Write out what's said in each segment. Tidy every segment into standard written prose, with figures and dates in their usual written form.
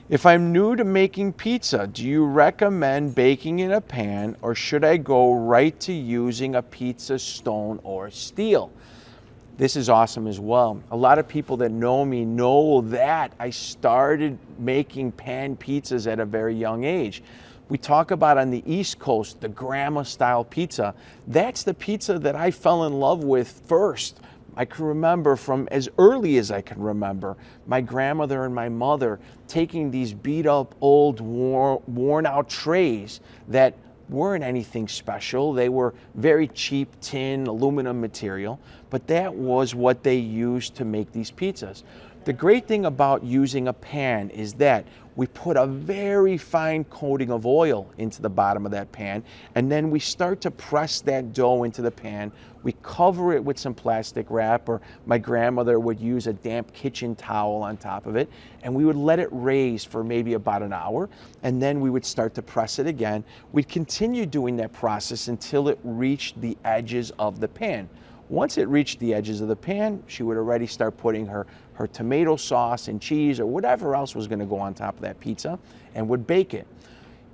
If I'm new to making pizza, do you recommend baking in a pan or should I go right to using a pizza stone or steel? This is awesome as well. A lot of people that know me know that I started making pan pizzas at a very young age. We talk about on the East Coast, the grandma style pizza. That's the pizza that I fell in love with first. I can remember from as early as I can remember, my grandmother and my mother taking these beat up old worn out trays that weren't anything special. They were very cheap tin, aluminum material, but that was what they used to make these pizzas. The great thing about using a pan is that we put a very fine coating of oil into the bottom of that pan, and then we start to press that dough into the pan. We cover it with some plastic wrap, or my grandmother would use a damp kitchen towel on top of it, and we would let it raise for maybe about an hour, and then we would start to press it again. We'd continue doing that process until it reached the edges of the pan. Once it reached the edges of the pan, she would already start putting her tomato sauce and cheese or whatever else was going to go on top of that pizza and would bake it.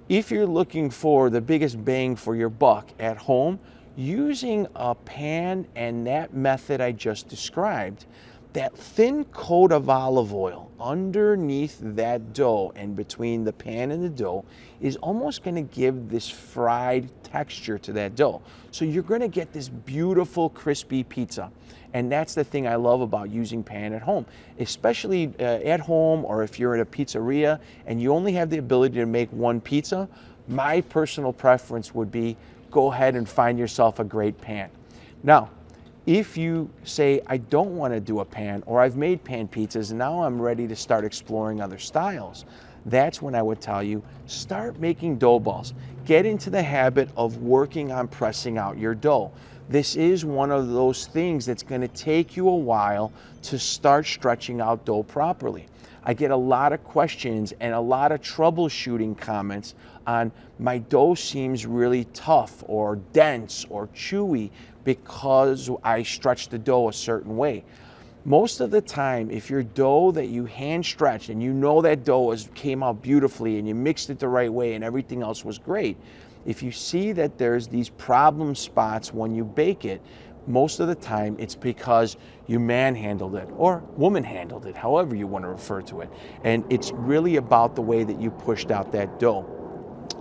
If you're looking for the biggest bang for your buck at home, using a pan and that method I just described, that thin coat of olive oil underneath that dough and between the pan and the dough is almost going to give this fried texture to that dough. So you're going to get this beautiful crispy pizza. And that's the thing I love about using pan at home, especially at home, or if you're at a pizzeria and you only have the ability to make one pizza. My personal preference would be go ahead and find yourself a great pan. Now, if you say, I don't want to do a pan, or I've made pan pizzas and now I'm ready to start exploring other styles, that's when I would tell you, start making dough balls. Get into the habit of working on pressing out your dough. This is one of those things that's going to take you a while to start stretching out dough properly. I get a lot of questions and a lot of troubleshooting comments on my dough seems really tough or dense or chewy because I stretch the dough a certain way. Most of the time, if your dough that you hand stretched and you know that dough came out beautifully and you mixed it the right way and everything else was great, if you see that there's these problem spots when you bake it, most of the time it's because you manhandled it or woman handled it, however you want to refer to it. And it's really about the way that you pushed out that dough.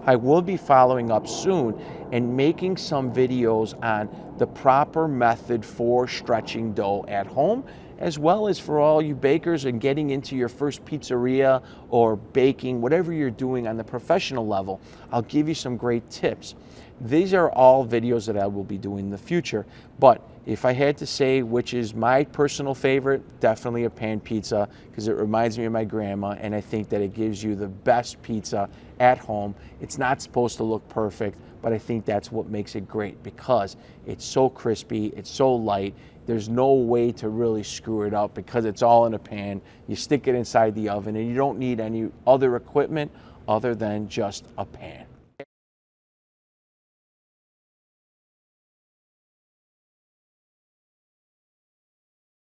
I will be following up soon and making some videos on the proper method for stretching dough at home, as well as for all you bakers and getting into your first pizzeria or baking, whatever you're doing on the professional level. I'll give you some great tips. These are all videos that I will be doing in the future, but if I had to say which is my personal favorite, definitely a pan pizza, because it reminds me of my grandma, and I think that it gives you the best pizza at home. It's not supposed to look perfect, but I think that's what makes it great, because it's so crispy, it's so light, there's no way to really screw it up because it's all in a pan. You stick it inside the oven and you don't need any other equipment other than just a pan.